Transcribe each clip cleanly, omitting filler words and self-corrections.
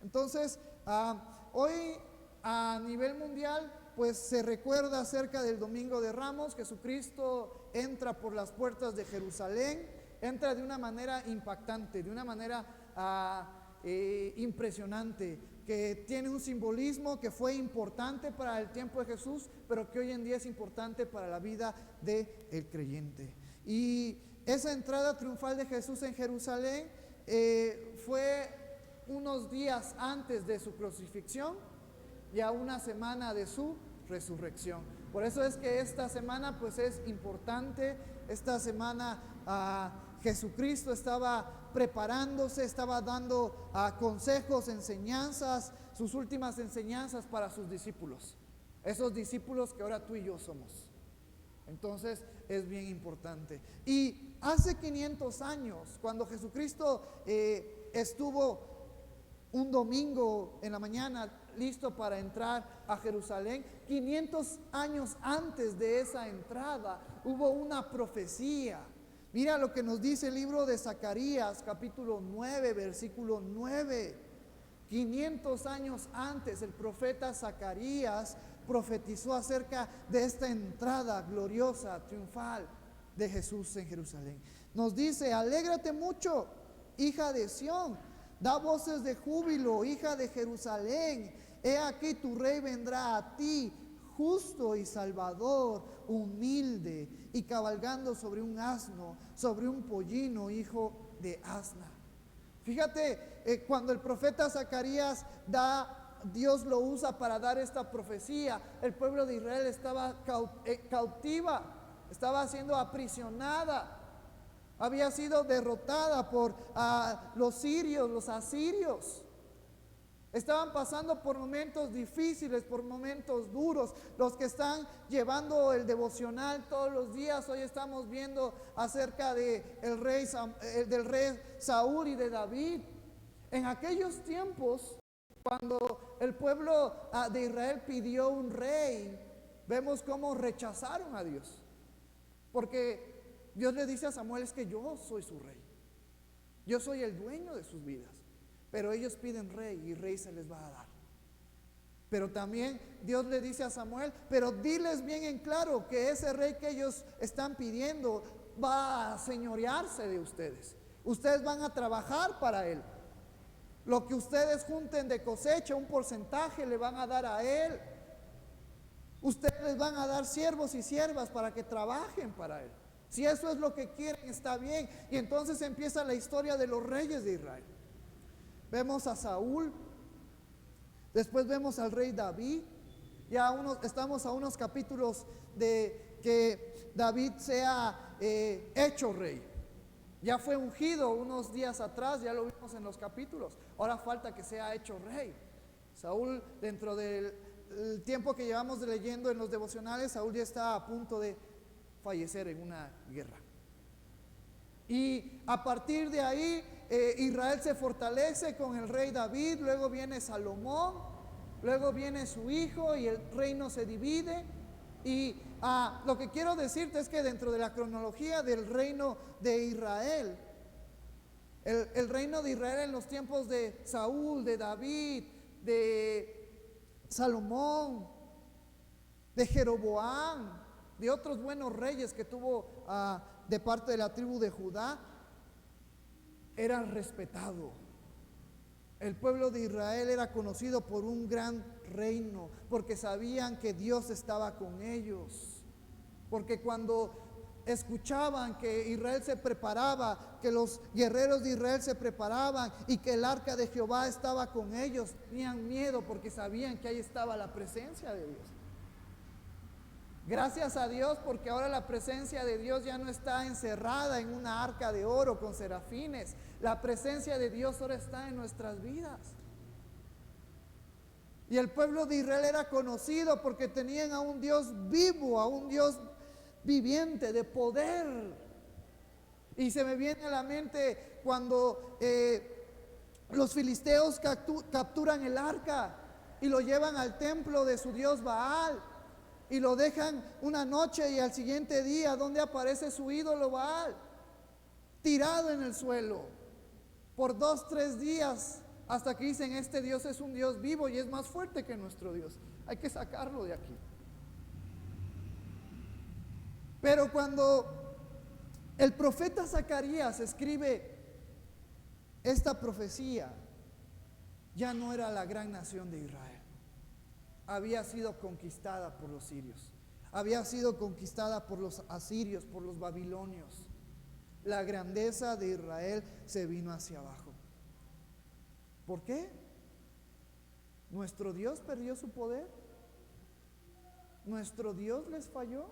Entonces, hoy a nivel mundial, pues se recuerda acerca del Domingo de Ramos. Jesucristo entra por las puertas de Jerusalén, entra de una manera impactante, de una manera impresionante, que tiene un simbolismo que fue importante para el tiempo de Jesús, pero que hoy en día es importante para la vida del creyente. Y esa entrada triunfal de Jesús en Jerusalén fue unos días antes de su crucifixión y a una semana de su resurrección. Por eso es que esta semana pues es importante. Esta semana Jesucristo estaba preparándose, estaba dando consejos, enseñanzas, sus últimas enseñanzas para sus discípulos, esos discípulos que ahora tú y yo somos. Entonces es bien importante. Y hace 500 años, cuando Jesucristo estuvo un domingo en la mañana listo para entrar a Jerusalén, 500 años antes de esa entrada hubo una profecía. Mira lo que nos dice el libro de Zacarías, capítulo 9, versículo 9. 500 años antes, el profeta Zacarías profetizó acerca de esta entrada gloriosa, triunfal de Jesús en Jerusalén. Nos dice: alégrate mucho, hija de Sión, da voces de júbilo, hija de Jerusalén. He aquí tu rey vendrá a ti, justo y salvador, humilde, y cabalgando sobre un asno, sobre un pollino, hijo de asna. Fíjate, cuando el profeta Zacarías Dios lo usa para dar esta profecía, el pueblo de Israel estaba cautiva, estaba siendo aprisionada, había sido derrotada por los sirios, los asirios. Estaban pasando por momentos difíciles, por momentos duros. Los que están llevando el devocional todos los días, hoy estamos viendo acerca del rey Saúl y de David. En aquellos tiempos, cuando el pueblo de Israel pidió un rey, vemos cómo rechazaron a Dios. Porque Dios le dice a Samuel: es que yo soy su rey, yo soy el dueño de sus vidas. Pero ellos piden rey y rey se les va a dar. Pero también Dios le dice a Samuel: pero diles bien en claro que ese rey que ellos están pidiendo va a señorearse de ustedes. Ustedes van a trabajar para él. Lo que ustedes junten de cosecha, un porcentaje le van a dar a él. Ustedes les van a dar siervos y siervas para que trabajen para él. Si eso es lo que quieren, está bien. Y entonces empieza la historia de los reyes de Israel. Vemos a Saúl, después vemos al rey David. Estamos a unos capítulos de que David sea hecho rey. Ya fue ungido unos días atrás, ya lo vimos en los capítulos. Ahora falta que sea hecho rey. Saúl, dentro del tiempo que llevamos leyendo en los devocionales, Saúl ya está a punto de fallecer en una guerra. Y a partir de ahí Israel se fortalece con el rey David. Luego viene Salomón, luego viene su hijo y el reino se divide. Y lo que quiero decirte es que dentro de la cronología del reino de Israel, el reino de Israel en los tiempos de Saúl, de David, de Salomón, de Jeroboam, de otros buenos reyes que tuvo de parte de la tribu de Judá, era respetado. El pueblo de Israel era conocido por un gran reino, porque sabían que Dios estaba con ellos. Porque cuando escuchaban que Israel se preparaba, que los guerreros de Israel se preparaban y que el arca de Jehová estaba con ellos, tenían miedo porque sabían que ahí estaba la presencia de Dios. Gracias a Dios, porque ahora la presencia de Dios ya no está encerrada en una arca de oro con serafines. La presencia de Dios ahora está en nuestras vidas. Y el pueblo de Israel era conocido porque tenían a un Dios vivo, a un Dios viviente, de poder. Y se me viene a la mente cuando los filisteos capturan el arca y lo llevan al templo de su dios Baal. Y lo dejan una noche y al siguiente día, ¿dónde aparece su ídolo Baal? Tirado en el suelo. Por 2, 3 días hasta que dicen, este Dios es un Dios vivo y es más fuerte que nuestro Dios. Hay que sacarlo de aquí. Pero cuando el profeta Zacarías escribe esta profecía, ya no era la gran nación de Israel. Había sido conquistada por los sirios, había sido conquistada por los asirios, por los babilonios. La grandeza de Israel se vino hacia abajo. ¿Por qué? ¿Nuestro Dios perdió su poder? ¿Nuestro Dios les falló?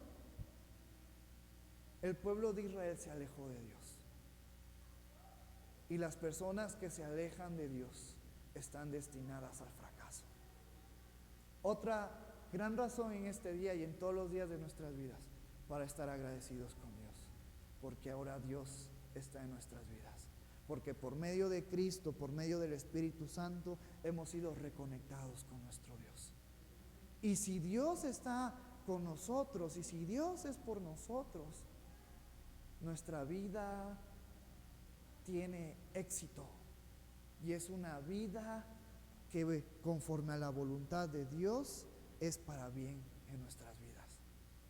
El pueblo de Israel se alejó de Dios. Y las personas que se alejan de Dios están destinadas al fracaso. Otra gran razón en este día y en todos los días de nuestras vidas para estar agradecidos con Dios, porque ahora Dios está en nuestras vidas, porque por medio de Cristo, por medio del Espíritu Santo, hemos sido reconectados con nuestro Dios. Y si Dios está con nosotros, y si Dios es por nosotros, nuestra vida tiene éxito, y es una vida que conforme a la voluntad de Dios es para bien en nuestras vidas.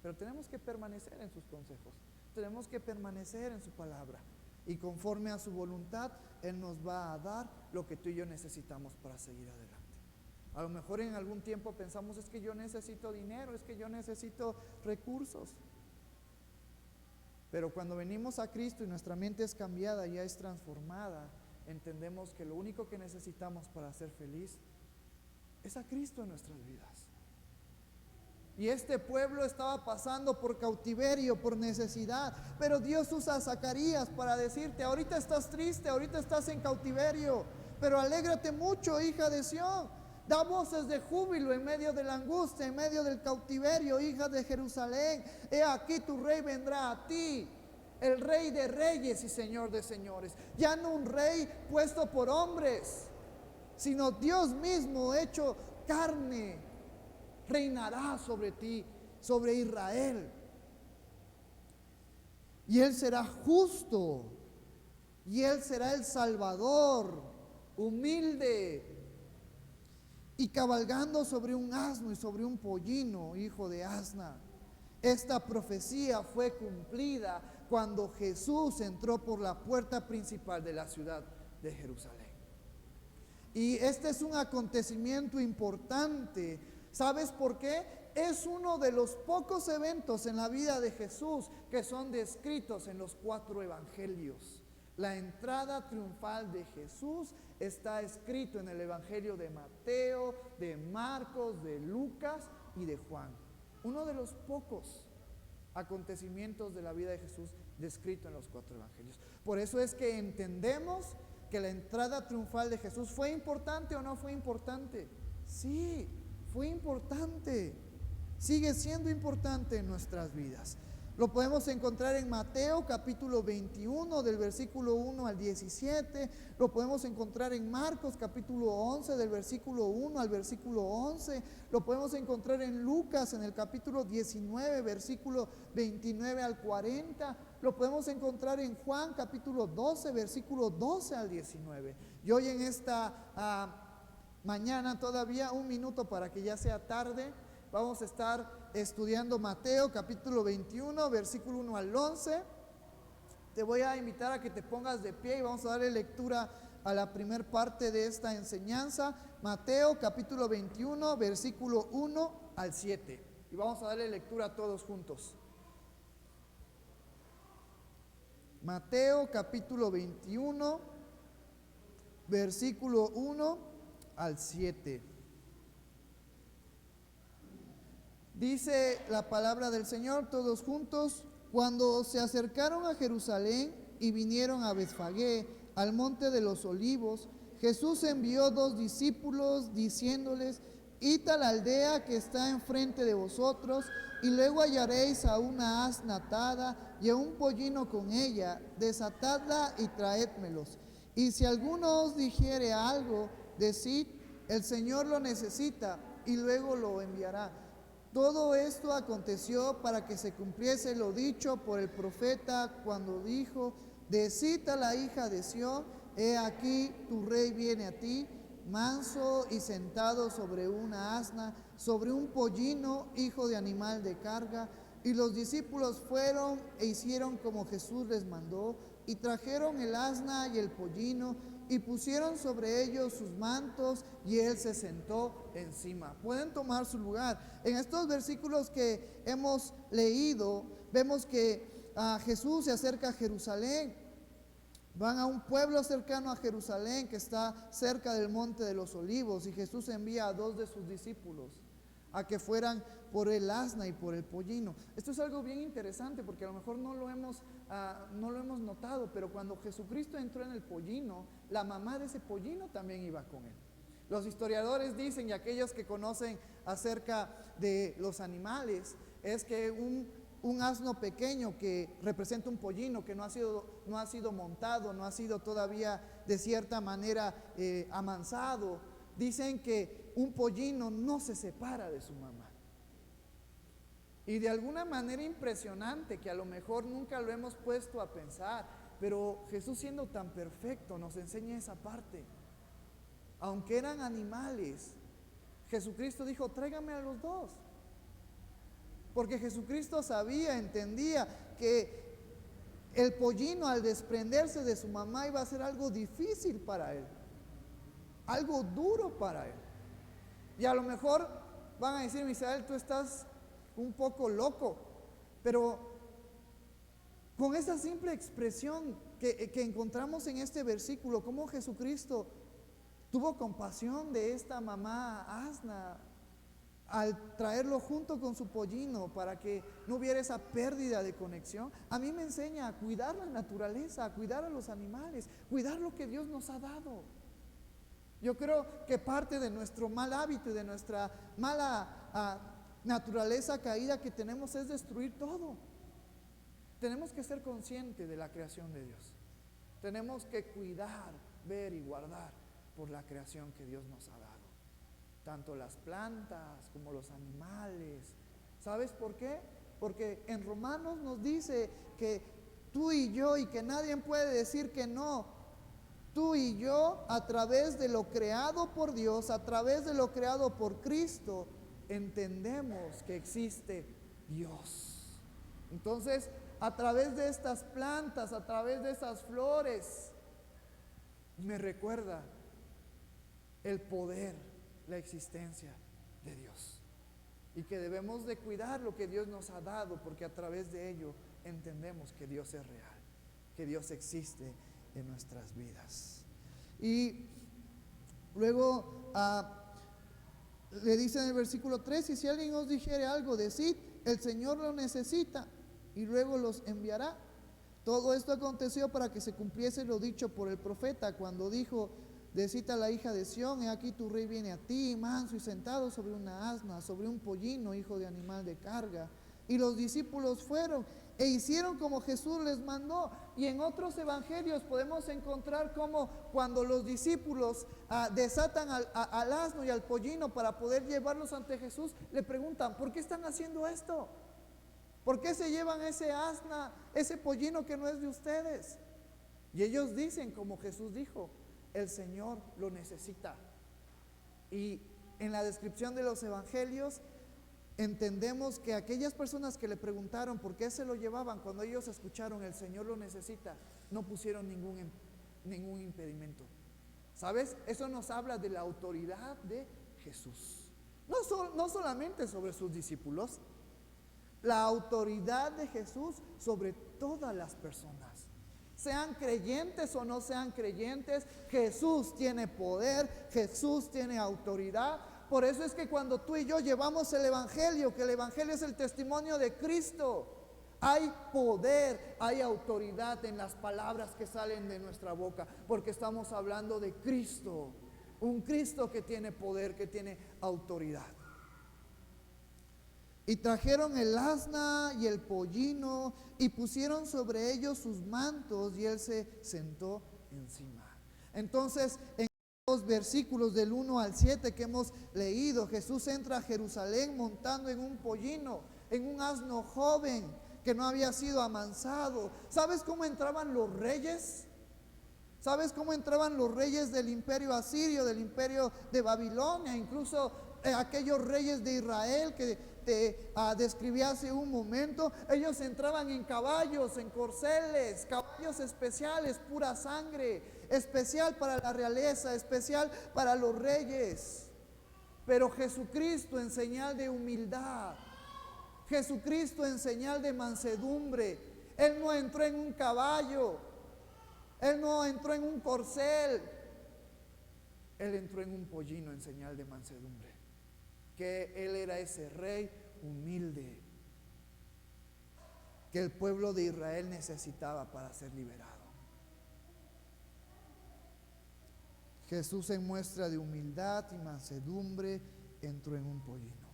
Pero tenemos que permanecer en sus consejos, tenemos que permanecer en su palabra, y conforme a su voluntad Él nos va a dar lo que tú y yo necesitamos para seguir adelante. A lo mejor en algún tiempo pensamos, es que yo necesito dinero, es que yo necesito recursos. Pero cuando venimos a Cristo y nuestra mente es cambiada, ya es transformada, entendemos que lo único que necesitamos para ser feliz es a Cristo en nuestras vidas. Y este pueblo estaba pasando por cautiverio, por necesidad, pero Dios usa a Zacarías para decirte, ahorita estás triste, ahorita estás en cautiverio, pero alégrate mucho, hija de Sión. Da voces de júbilo en medio de la angustia, en medio del cautiverio, hija de Jerusalén. He aquí tu rey vendrá a ti, el rey de reyes y señor de señores. Ya no un rey puesto por hombres, sino Dios mismo hecho carne, reinará sobre ti, sobre Israel. Y Él será justo, y Él será el Salvador, humilde, y cabalgando sobre un asno y sobre un pollino, hijo de asna. Esta profecía fue cumplida cuando Jesús entró por la puerta principal de la ciudad de Jerusalén. Y este es un acontecimiento importante. ¿Sabes por qué? Es uno de los pocos eventos en la vida de Jesús que son descritos en los 4 evangelios. La entrada triunfal de Jesús está escrito en el evangelio de Mateo, de Marcos, de Lucas y de Juan. Uno de los pocos acontecimientos de la vida de Jesús descrito en los 4 evangelios. Por eso es que entendemos que la entrada triunfal de Jesús fue importante o no fue importante. Sí, fue importante. Sigue siendo importante en nuestras vidas. Lo podemos encontrar en Mateo capítulo 21 del versículo 1 al 17. Lo podemos encontrar en Marcos capítulo 11 del versículo 1 al versículo 11. Lo podemos encontrar en Lucas en el capítulo 19 versículo 29 al 40. Lo podemos encontrar en Juan capítulo 12 versículo 12 al 19. Y hoy en esta mañana, todavía un minuto para que ya sea tarde, vamos a estar estudiando Mateo capítulo 21, versículo 1 al 11. Te voy a invitar a que te pongas de pie y vamos a darle lectura a la primer parte de esta enseñanza. Mateo capítulo 21, versículo 1 al 7. Y vamos a darle lectura a todos juntos. Mateo capítulo 21, versículo 1 al 7. Dice la palabra del Señor, todos juntos: cuando se acercaron a Jerusalén y vinieron a Betfagé, al monte de los olivos, Jesús envió 2 discípulos diciéndoles: id a la aldea que está enfrente de vosotros, y luego hallaréis a una asna atada y a un pollino con ella, desatadla y traédmelos. Y si alguno os dijere algo, decid: el Señor lo necesita, y luego lo enviará. Todo esto aconteció para que se cumpliese lo dicho por el profeta cuando dijo: decid a la hija de Sión, he aquí tu rey viene a ti, manso y sentado sobre una asna, sobre un pollino, hijo de animal de carga. Y los discípulos fueron e hicieron como Jesús les mandó, y trajeron el asna y el pollino, y pusieron sobre ellos sus mantos, y él se sentó encima. Pueden tomar su lugar. En estos versículos que hemos leído, vemos que Jesús se acerca a Jerusalén. Van a un pueblo cercano a Jerusalén que está cerca del Monte de los Olivos, y Jesús envía a 2 de sus discípulos a que fueran por el asna y por el pollino. Esto es algo bien interesante porque a lo mejor no lo hemos notado, pero cuando Jesucristo entró en el pollino, la mamá de ese pollino también iba con él. Los historiadores dicen, y aquellos que conocen acerca de los animales, es que un asno pequeño que representa un pollino que no ha sido montado, no ha sido todavía de cierta manera amansado, dicen que un pollino no se separa de su mamá. Y de alguna manera impresionante, que a lo mejor nunca lo hemos puesto a pensar, pero Jesús, siendo tan perfecto, nos enseña esa parte. Aunque eran animales, Jesucristo dijo: tráigame a los 2. Porque Jesucristo sabía, entendía que el pollino, al desprenderse de su mamá, iba a ser algo difícil para él, algo duro para él. Y a lo mejor van a decir: Misael, tú estás un poco loco. Pero con esa simple expresión que encontramos en este versículo, cómo Jesucristo tuvo compasión de esta mamá asna al traerlo junto con su pollino para que no hubiera esa pérdida de conexión, a mí me enseña a cuidar la naturaleza, a cuidar a los animales, cuidar lo que Dios nos ha dado. Yo creo que parte de nuestro mal hábito y de nuestra mala naturaleza caída que tenemos es destruir todo. Tenemos que ser conscientes de la creación de Dios. Tenemos que cuidar, ver y guardar por la creación que Dios nos ha dado. Tanto las plantas como los animales. ¿Sabes por qué? Porque en Romanos nos dice que tú y yo, y que nadie puede decir que no, tú y yo, a través de lo creado por Dios, a través de lo creado por Cristo, entendemos que existe Dios. Entonces, a través de estas plantas, a través de esas flores, me recuerda el poder, la existencia de Dios, y que debemos de cuidar lo que Dios nos ha dado, porque a través de ello entendemos que Dios es real, que Dios existe en nuestras vidas. Y luego le dice en el versículo 3: y si alguien os dijere algo, decid, el Señor lo necesita, y luego los enviará. Todo esto aconteció para que se cumpliese lo dicho por el profeta, cuando dijo: decid a la hija de Sión, he aquí tu rey viene a ti, manso y sentado sobre una asna, sobre un pollino, hijo de animal de carga. Y los discípulos fueron e hicieron como Jesús les mandó. Y en otros evangelios podemos encontrar cómo cuando los discípulos desatan al asno y al pollino para poder llevarlos ante Jesús, le preguntan: ¿por qué están haciendo esto? ¿Por qué se llevan ese asna, ese pollino que no es de ustedes? Y ellos dicen como Jesús dijo: el Señor lo necesita. Y en la descripción de los evangelios entendemos que aquellas personas que le preguntaron por qué se lo llevaban, cuando ellos escucharon el Señor lo necesita, no pusieron ningún impedimento. ¿Sabes? Eso nos habla de la autoridad de Jesús. No solamente sobre sus discípulos, la autoridad de Jesús sobre todas las personas. Sean creyentes o no sean creyentes, Jesús tiene poder, Jesús tiene autoridad. Por eso es que cuando tú y yo llevamos el Evangelio, que el Evangelio es el testimonio de Cristo, hay poder, hay autoridad en las palabras que salen de nuestra boca, porque estamos hablando de Cristo, un Cristo que tiene poder, que tiene autoridad. Y trajeron el asna y el pollino y pusieron sobre ellos sus mantos, y él se sentó encima. Entonces, en los versículos del 1 al 7 que hemos leído, Jesús entra a Jerusalén montando en un pollino, en un asno joven que no había sido amansado. ¿Sabes cómo entraban los reyes? ¿Sabes cómo entraban los reyes del imperio asirio, del imperio de Babilonia? Incluso aquellos reyes de Israel que te describí hace un momento. Ellos entraban en caballos, en corceles, caballos especiales, pura sangre, especial para la realeza, especial para los reyes. Pero Jesucristo en señal de humildad, Jesucristo en señal de mansedumbre. Él no entró en un caballo, Él no entró en un corcel, Él entró en un pollino en señal de mansedumbre. Que Él era ese rey humilde que el pueblo de Israel necesitaba para ser liberado. Jesús en muestra de humildad y mansedumbre entró en un pollino.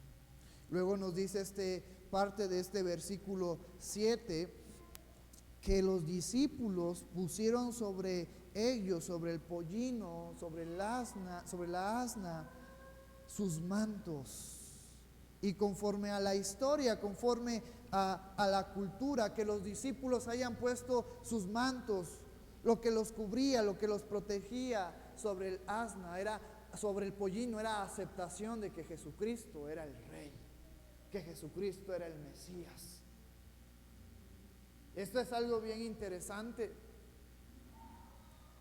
Luego nos dice parte de este versículo 7, que los discípulos pusieron sobre ellos, sobre el pollino, sobre la asna, sus mantos. Y conforme a la historia, conforme a la cultura, que los discípulos hayan puesto sus mantos, lo que los cubría, lo que los protegía sobre el asna, sobre el pollino, era aceptación de que Jesucristo era el Rey, que Jesucristo era el Mesías. Esto es algo bien interesante,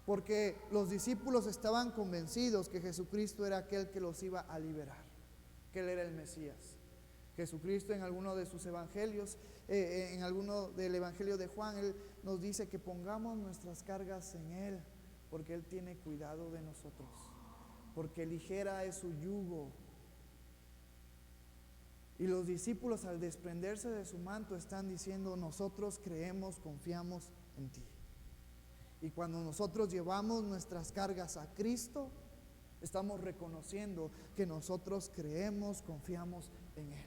porque los discípulos estaban convencidos que Jesucristo era aquel que los iba a liberar, que Él era el Mesías. Jesucristo en alguno de sus evangelios, en alguno del evangelio de Juan, Él nos dice que pongamos nuestras cargas en Él, porque Él tiene cuidado de nosotros, porque ligera es su yugo. Y los discípulos, al desprenderse de su manto, están diciendo: nosotros creemos, confiamos en ti. Y cuando nosotros llevamos nuestras cargas a Cristo, estamos reconociendo que nosotros creemos, confiamos en Él.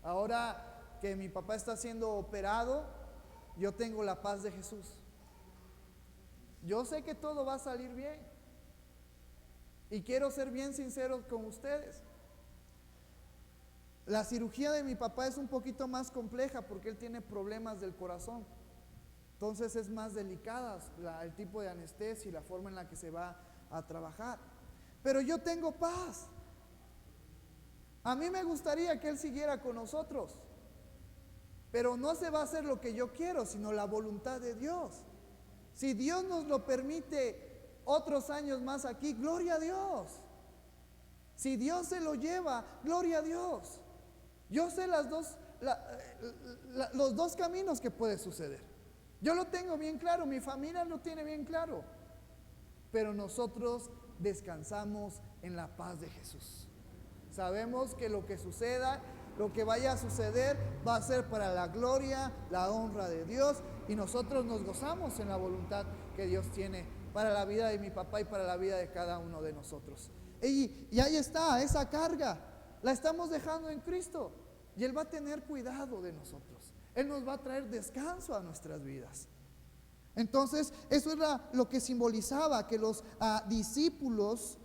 Ahora que mi papá está siendo operado, yo tengo la paz de Jesús. Yo sé que todo va a salir bien. Y quiero ser bien sincero con ustedes. La cirugía de mi papá es un poquito más compleja porque él tiene problemas del corazón. Entonces es más delicada el tipo de anestesia y la forma en la que se va a trabajar. Pero yo tengo paz. A mí me gustaría que él siguiera con nosotros, pero no se va a hacer lo que yo quiero, sino la voluntad de Dios. Si Dios nos lo permite otros años más aquí, gloria a Dios. Si Dios se lo lleva, gloria a Dios. Yo sé los dos caminos que puede suceder. Yo lo tengo bien claro, mi familia lo tiene bien claro. Pero nosotros descansamos en la paz de Jesús. Sabemos que lo que suceda, lo que vaya a suceder, va a ser para la gloria, la honra de Dios. Y nosotros nos gozamos en la voluntad que Dios tiene para la vida de mi papá y para la vida de cada uno de nosotros. Y ahí está, esa carga la estamos dejando en Cristo. Y Él va a tener cuidado de nosotros. Él nos va a traer descanso a nuestras vidas. Entonces, eso era lo que simbolizaba, que los discípulos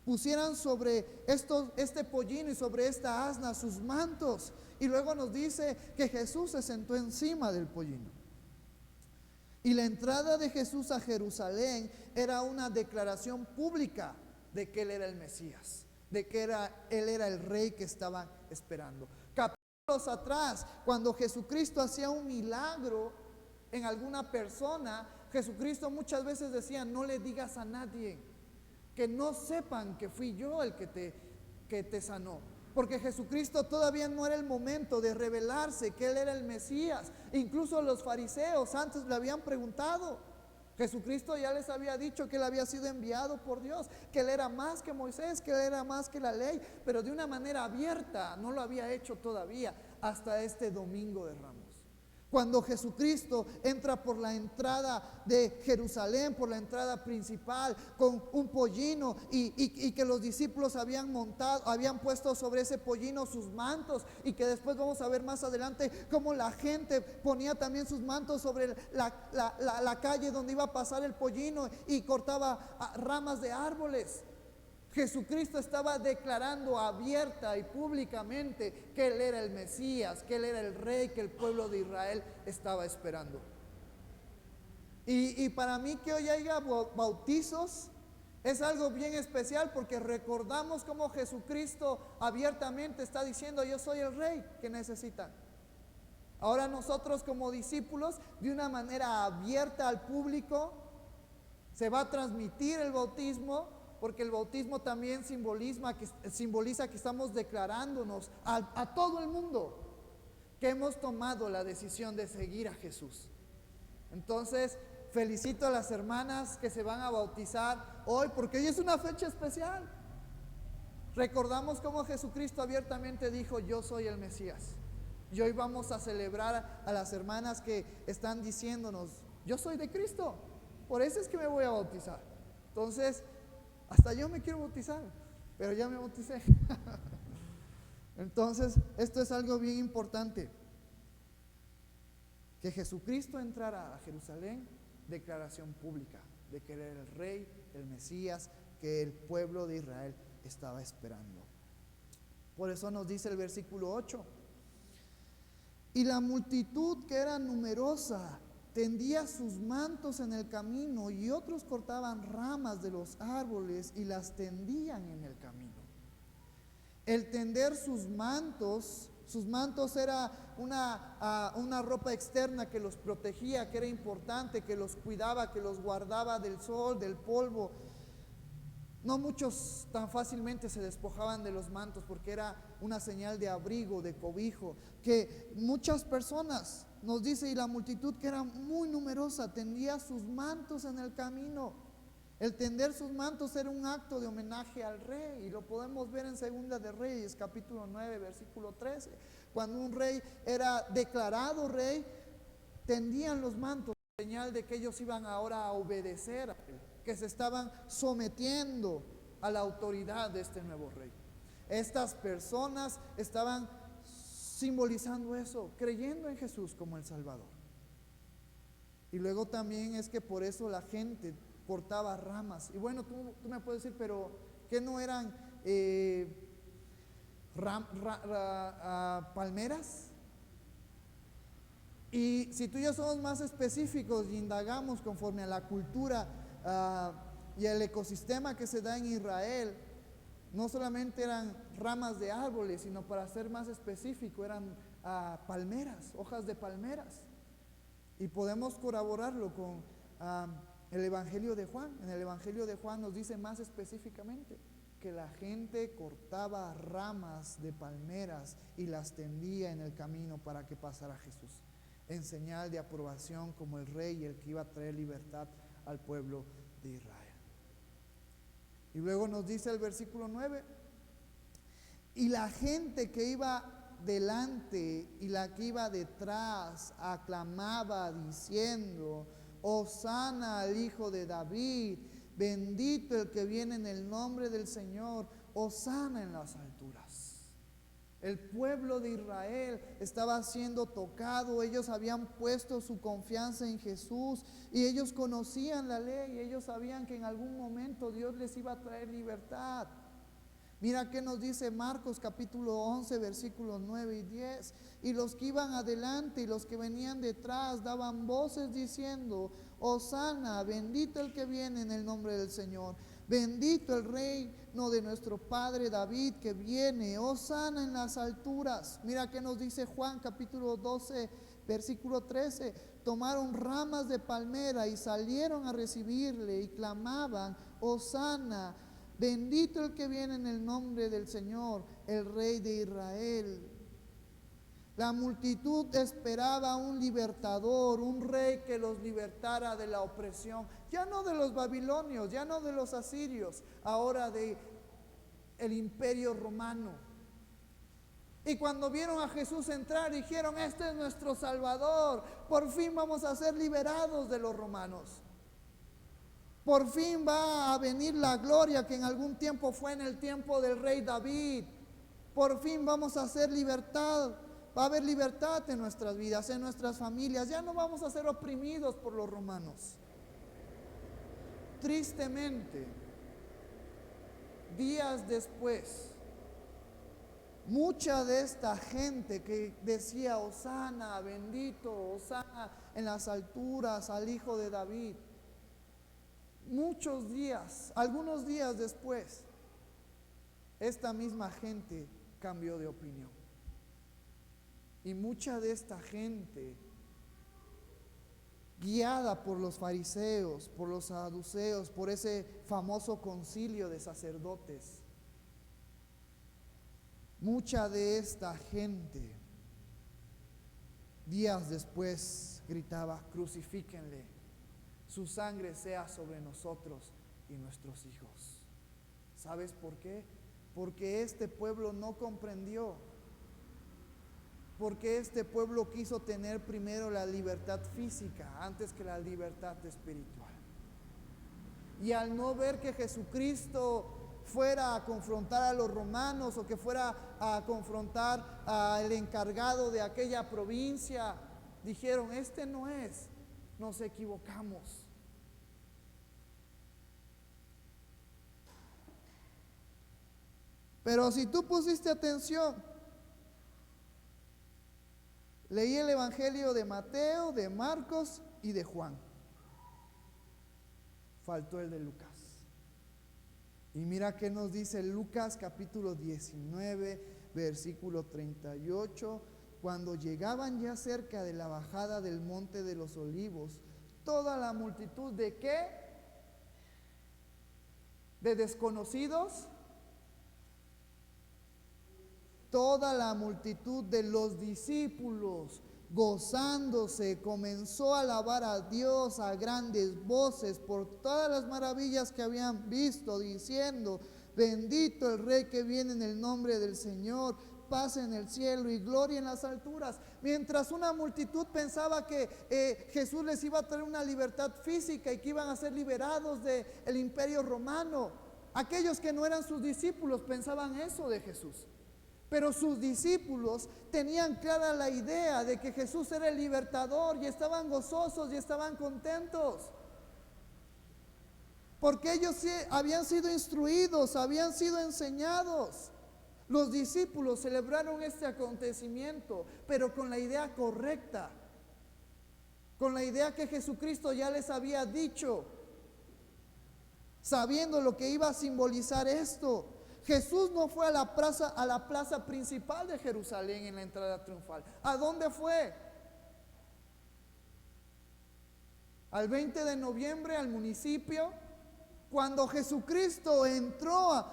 pusieran sobre este pollino y sobre esta asna sus mantos. Y luego nos dice que Jesús se sentó encima del pollino. Y la entrada de Jesús a Jerusalén era una declaración pública de que Él era el Mesías, de que Él era el Rey que estaban esperando. Capítulos atrás, cuando Jesucristo hacía un milagro en alguna persona, Jesucristo muchas veces decía: no le digas a nadie, que no sepan que fui yo el que te sanó. Porque Jesucristo todavía no era el momento de revelarse que Él era el Mesías. Incluso los fariseos antes le habían preguntado. Jesucristo ya les había dicho que Él había sido enviado por Dios, que Él era más que Moisés, que Él era más que la ley, pero de una manera abierta. No lo había hecho todavía hasta este domingo de Ramos. Cuando Jesucristo entra por la entrada de Jerusalén, por la entrada principal, con un pollino, y que los discípulos habían puesto sobre ese pollino sus mantos, y que después vamos a ver más adelante cómo la gente ponía también sus mantos sobre la calle donde iba a pasar el pollino y cortaba ramas de árboles. Jesucristo estaba declarando abierta y públicamente que Él era el Mesías, que Él era el Rey, que el pueblo de Israel estaba esperando. Y para mí que hoy haya bautizos es algo bien especial, porque recordamos cómo Jesucristo abiertamente está diciendo: yo soy el Rey que necesitan. Ahora nosotros como discípulos, de una manera abierta al público, se va a transmitir el bautismo, porque el bautismo también simboliza que estamos declarándonos a todo el mundo que hemos tomado la decisión de seguir a Jesús. Entonces, felicito a las hermanas que se van a bautizar hoy, porque hoy es una fecha especial. Recordamos cómo Jesucristo abiertamente dijo: yo soy el Mesías. Y hoy vamos a celebrar a las hermanas que están diciéndonos: yo soy de Cristo, por eso es que me voy a bautizar. Entonces, hasta yo me quiero bautizar, pero ya me bauticé. Entonces, esto es algo bien importante. Que Jesucristo entrara a Jerusalén, declaración pública de que era el Rey, el Mesías, que el pueblo de Israel estaba esperando. Por eso nos dice el versículo 8: y la multitud, que era numerosa, tendía sus mantos en el camino, y otros cortaban ramas de los árboles y las tendían en el camino. El tender sus mantos era una ropa externa que los protegía, que era importante, que los cuidaba, que los guardaba del sol, del polvo. No muchos tan fácilmente se despojaban de los mantos, porque era una señal de abrigo, de cobijo, que muchas personas, nos dice, y la multitud, que era muy numerosa, tendía sus mantos en el camino. El tender sus mantos era un acto de homenaje al rey, y lo podemos ver en Segunda de Reyes, capítulo 9, versículo 13. Cuando un rey era declarado rey, tendían los mantos, señal de que ellos iban ahora a obedecer a él, que se estaban sometiendo a la autoridad de este nuevo rey. Estas personas estaban simbolizando eso, creyendo en Jesús como el Salvador. Y luego también es que por eso la gente cortaba ramas. Y bueno, tú me puedes decir, pero ¿qué no eran palmeras? Y si tú y yo somos más específicos y indagamos conforme a la cultura y el ecosistema que se da en Israel, no solamente eran ramas de árboles, sino, para ser más específico, eran palmeras, hojas de palmeras. Y podemos corroborarlo con el Evangelio de Juan. En el Evangelio de Juan nos dice más específicamente que la gente cortaba ramas de palmeras y las tendía en el camino para que pasara Jesús, en señal de aprobación como el rey y el que iba a traer libertad al pueblo de Israel. Y luego nos dice el versículo 9: y la gente que iba delante y la que iba detrás aclamaba diciendo: Hosana al Hijo de David, bendito el que viene en el nombre del Señor, Hosana en las alturas. El pueblo de Israel estaba siendo tocado, ellos habían puesto su confianza en Jesús y ellos conocían la ley, y ellos sabían que en algún momento Dios les iba a traer libertad. Mira qué nos dice Marcos capítulo 11 versículos 9 y 10: y los que iban adelante y los que venían detrás daban voces diciendo: Hosana, bendito el que viene en el nombre del Señor, bendito el reino de nuestro padre David que viene, Hosana en las alturas. Mira qué nos dice Juan capítulo 12 versículo 13: tomaron ramas de palmera y salieron a recibirle y clamaban: Hosana, bendito el que viene en el nombre del Señor, el Rey de Israel. La multitud esperaba un libertador, un rey que los libertara de la opresión, ya no de los babilonios, ya no de los asirios, ahora de el imperio romano. Y cuando vieron a Jesús entrar, dijeron: este es nuestro Salvador, por fin vamos a ser liberados de los romanos. Por fin va a venir la gloria que en algún tiempo fue en el tiempo del rey David. Por fin vamos a hacer libertad. Va a haber libertad en nuestras vidas, en nuestras familias. Ya no vamos a ser oprimidos por los romanos. Tristemente, días después mucha de esta gente que decía Hosana, bendito, Hosana en las alturas al Hijo de David, muchos días, algunos días después, esta misma gente cambió de opinión. Y mucha de esta gente, guiada por los fariseos, por los saduceos, por ese famoso concilio de sacerdotes, mucha de esta gente días después gritaba: crucifíquenle, su sangre sea sobre nosotros y nuestros hijos. ¿Sabes por qué? Porque este pueblo no comprendió, porque este pueblo quiso tener primero la libertad física antes que la libertad espiritual. Y al no ver que Jesucristo fuera a confrontar a los romanos o que fuera a confrontar al encargado de aquella provincia, dijeron: este no es, nos equivocamos. Pero si tú pusiste atención, leí el Evangelio de Mateo, de Marcos y de Juan. Faltó el de Lucas. Y mira qué nos dice Lucas capítulo 19, versículo 38. Cuando llegaban ya cerca de la bajada del monte de los olivos, toda la multitud ¿de qué? ¿De desconocidos? Toda la multitud de los discípulos, gozándose, comenzó a alabar a Dios a grandes voces por todas las maravillas que habían visto, diciendo: bendito el Rey que viene en el nombre del Señor, paz en el cielo y gloria en las alturas. Mientras una multitud pensaba que Jesús les iba a traer una libertad física y que iban a ser liberados del imperio romano, aquellos que no eran sus discípulos pensaban eso de Jesús. Pero sus discípulos tenían clara la idea de que Jesús era el libertador y estaban gozosos y estaban contentos. Porque ellos habían sido instruidos, habían sido enseñados. Los discípulos celebraron este acontecimiento, pero con la idea correcta, con la idea que Jesucristo ya les había dicho, sabiendo lo que iba a simbolizar esto. Jesús no fue a la plaza principal de Jerusalén en la entrada triunfal. ¿A dónde fue? Al 20 de noviembre, al municipio. Cuando Jesucristo entró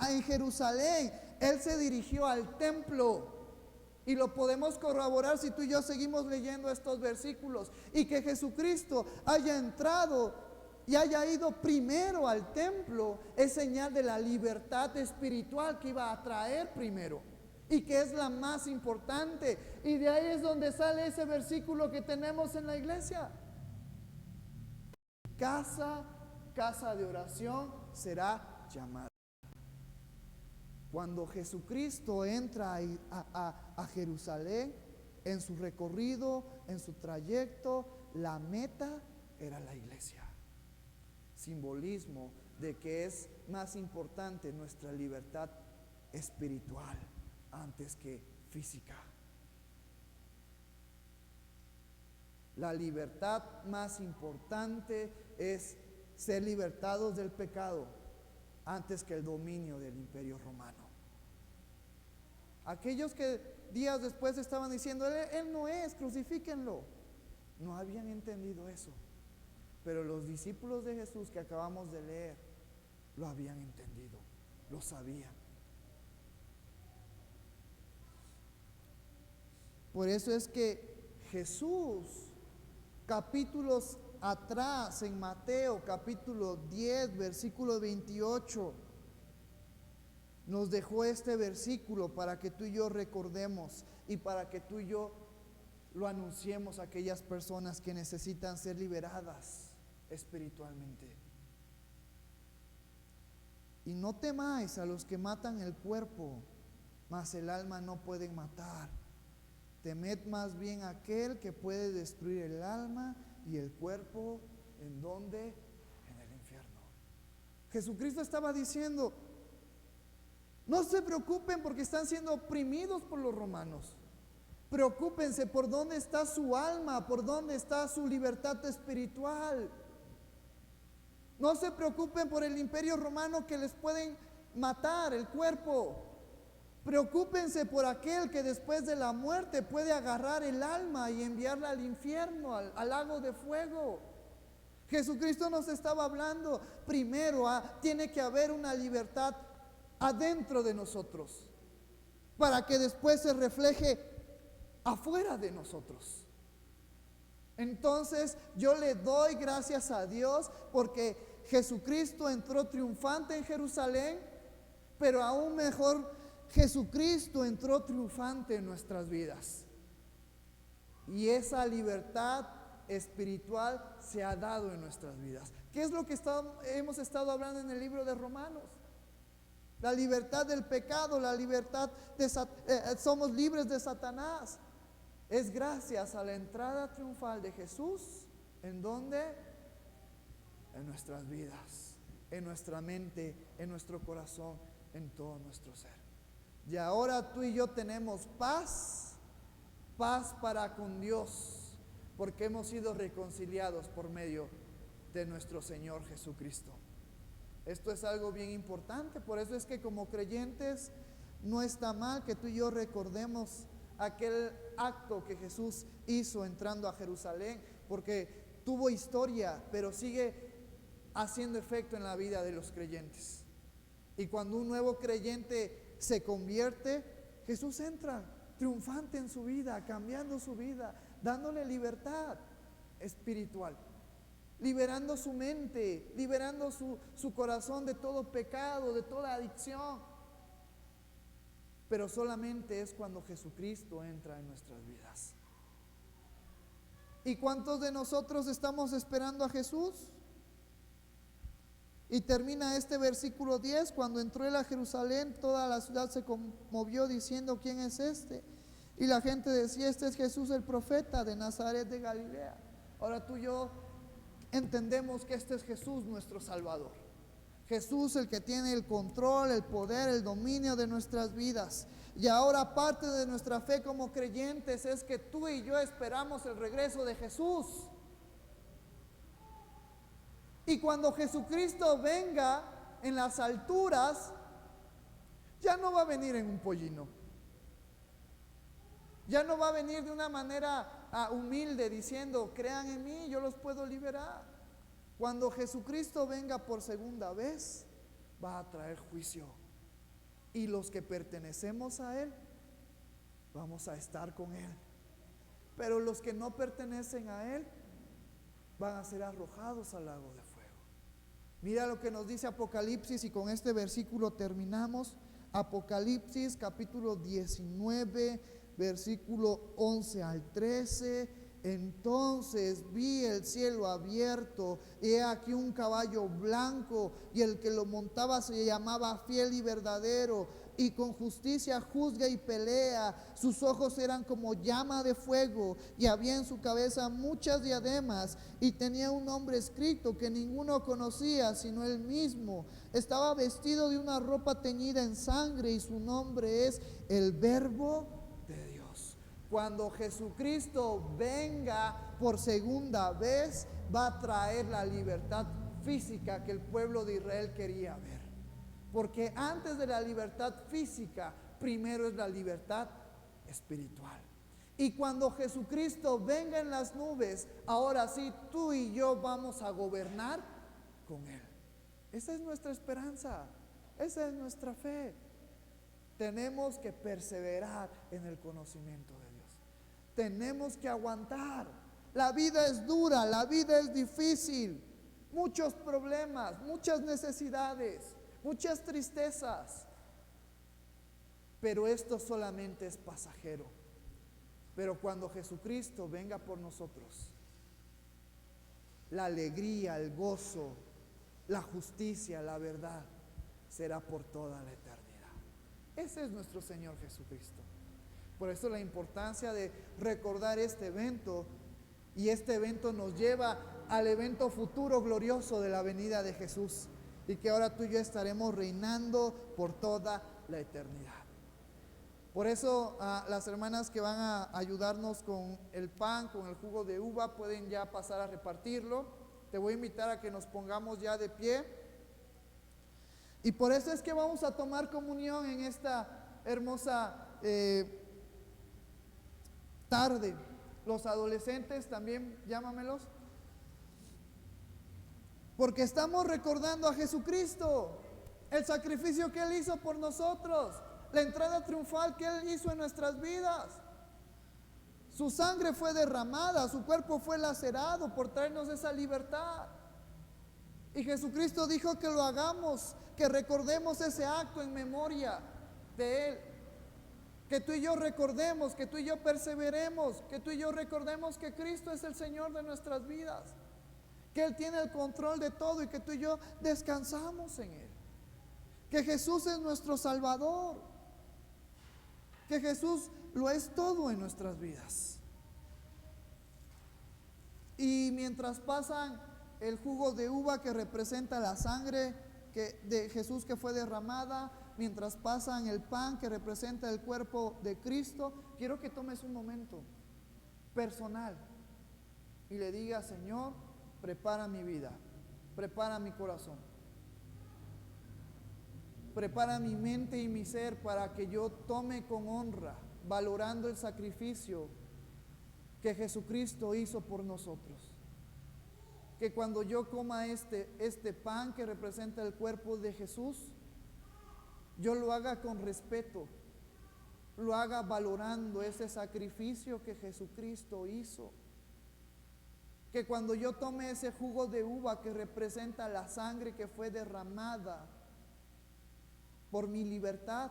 en Jerusalén, Él se dirigió al templo. Y lo podemos corroborar si tú y yo seguimos leyendo estos versículos. Y que Jesucristo haya entrado y haya ido primero al templo es señal de la libertad espiritual que iba a traer primero y que es la más importante. Y de ahí es donde sale ese versículo que tenemos en la iglesia: casa de oración será llamada. Cuando Jesucristo entra a Jerusalén, en su recorrido, en su trayecto, la meta era la iglesia. Simbolismo de que es más importante nuestra libertad espiritual antes que física. La libertad más importante es ser libertados del pecado antes que el dominio del imperio romano. Aquellos que días después estaban diciendo: él no es, crucifíquenlo, no habían entendido eso. Pero los discípulos de Jesús que acabamos de leer lo habían entendido, lo sabían. Por eso es que Jesús, capítulos atrás, en Mateo capítulo 10, versículo 28, nos dejó este versículo para que tú y yo recordemos y para que tú y yo lo anunciemos a aquellas personas que necesitan ser liberadas espiritualmente. Y no temáis a los que matan el cuerpo, mas el alma no pueden matar. Temed más bien a aquel que puede destruir el alma y el cuerpo. ¿En dónde? En el infierno. Jesucristo estaba diciendo: No se preocupen porque están siendo oprimidos por los romanos. Preocúpense por dónde está su alma, por dónde está su libertad espiritual. No se preocupen por el imperio romano que les pueden matar el cuerpo. Preocúpense por aquel que después de la muerte puede agarrar el alma y enviarla al infierno, al lago de fuego. Jesucristo nos estaba hablando, primero tiene que haber una libertad adentro de nosotros, para que después se refleje afuera de nosotros. Entonces yo le doy gracias a Dios porque Jesucristo entró triunfante en Jerusalén, pero aún mejor, Jesucristo entró triunfante en nuestras vidas. Y esa libertad espiritual se ha dado en nuestras vidas. ¿Qué es lo que hemos estado hablando en el libro de Romanos? La libertad del pecado, la libertad somos libres de Satanás. Es gracias a la entrada triunfal de Jesús. ¿En dónde? En nuestras vidas, en nuestra mente, en nuestro corazón, en todo nuestro ser. Y ahora tú y yo tenemos paz para con Dios, porque hemos sido reconciliados por medio de nuestro Señor Jesucristo. Esto es algo bien importante, por eso es que como creyentes no está mal que tú y yo recordemos aquel acto que Jesús hizo entrando a Jerusalén, porque tuvo historia, pero sigue haciendo efecto en la vida de los creyentes. Y cuando un nuevo creyente se convierte, Jesús entra triunfante en su vida, cambiando su vida, dándole libertad espiritual, liberando su mente, liberando su corazón de todo pecado, de toda adicción. Pero solamente es cuando Jesucristo entra en nuestras vidas. ¿Y cuántos de nosotros estamos esperando a Jesús? Y termina este versículo 10, cuando entró él a Jerusalén, toda la ciudad se conmovió diciendo, ¿quién es este? Y la gente decía, este es Jesús el profeta de Nazaret de Galilea. Ahora tú y yo entendemos que este es Jesús nuestro Salvador. Jesús el que tiene el control, el poder, el dominio de nuestras vidas. Y ahora parte de nuestra fe como creyentes es que tú y yo esperamos el regreso de Jesús. Y cuando Jesucristo venga en las alturas, ya no va a venir en un pollino. Ya no va a venir de una manera humilde diciendo, crean en mí, yo los puedo liberar. Cuando Jesucristo venga por segunda vez, va a traer juicio. Y los que pertenecemos a Él, vamos a estar con Él. Pero los que no pertenecen a Él, van a ser arrojados al lago de fuego. Mira lo que nos dice Apocalipsis, y con este versículo terminamos. Apocalipsis capítulo 19, versículo 11 al 13. Entonces vi el cielo abierto, y he aquí un caballo blanco, y el que lo montaba se llamaba Fiel y Verdadero, y con justicia juzga y pelea. Sus ojos eran como llama de fuego, y había en su cabeza muchas diademas, y tenía un nombre escrito que ninguno conocía sino él mismo. Estaba vestido de una ropa teñida en sangre, y su nombre es el Verbo de Dios. Cuando Jesucristo venga por segunda vez, va a traer la libertad física que el pueblo de Israel quería ver. Porque antes de la libertad física, primero es la libertad espiritual. Y cuando Jesucristo venga en las nubes, ahora sí tú y yo vamos a gobernar con Él. Esa es nuestra esperanza, esa es nuestra fe. Tenemos que perseverar en el conocimiento de Dios. Tenemos que aguantar. La vida es dura, la vida es difícil. Muchos problemas, muchas necesidades, muchas tristezas. Pero esto solamente es pasajero. Pero cuando Jesucristo venga por nosotros, la alegría, el gozo, la justicia, la verdad, será por toda la eternidad. Ese es nuestro Señor Jesucristo. Por eso la importancia de recordar este evento, y este evento nos lleva al evento futuro glorioso de la venida de Jesús. y que ahora tú y yo estaremos reinando por toda la eternidad. Por eso las hermanas que van a ayudarnos con el pan, con el jugo de uva, pueden ya pasar a repartirlo. Te voy a invitar a que nos pongamos ya de pie. Y por eso es que vamos a tomar comunión en esta hermosa tarde. Los adolescentes también, llámamelos. Porque estamos recordando a Jesucristo, el sacrificio que Él hizo por nosotros, la entrada triunfal que Él hizo en nuestras vidas. Su sangre fue derramada, su cuerpo fue lacerado por traernos esa libertad. Y Jesucristo dijo que lo hagamos, que recordemos ese acto en memoria de Él. Que tú y yo recordemos, que tú y yo perseveremos, que tú y yo recordemos que Cristo es el Señor de nuestras vidas, que Él tiene el control de todo y que tú y yo descansamos en Él. Que Jesús es nuestro Salvador, que Jesús lo es todo en nuestras vidas. Y mientras pasan el jugo de uva que representa la sangre de Jesús que fue derramada, mientras pasan el pan que representa el cuerpo de Cristo, quiero que tomes un momento personal y le digas: Señor, prepara mi vida, prepara mi corazón, prepara mi mente y mi ser para que yo tome con honra, valorando el sacrificio que Jesucristo hizo por nosotros. Que cuando yo coma este pan que representa el cuerpo de Jesús, yo lo haga con respeto, lo haga valorando ese sacrificio que Jesucristo hizo. Que cuando yo tome ese jugo de uva que representa la sangre que fue derramada por mi libertad,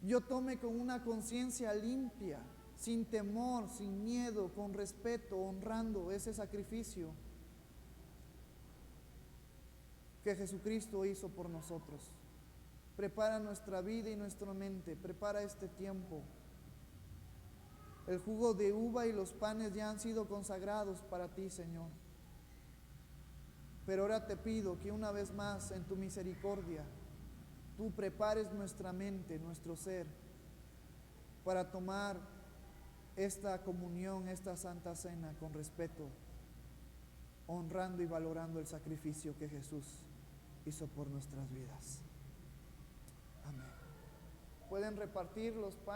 yo tome con una conciencia limpia, sin temor, sin miedo, con respeto, honrando ese sacrificio que Jesucristo hizo por nosotros. Prepara nuestra vida y nuestra mente, prepara este tiempo. El jugo de uva y los panes ya han sido consagrados para ti, Señor. Pero ahora te pido que una vez más, en tu misericordia, tú prepares nuestra mente, nuestro ser, para tomar esta comunión, esta santa cena con respeto, honrando y valorando el sacrificio que Jesús hizo por nuestras vidas. Amén. Pueden repartir los panes.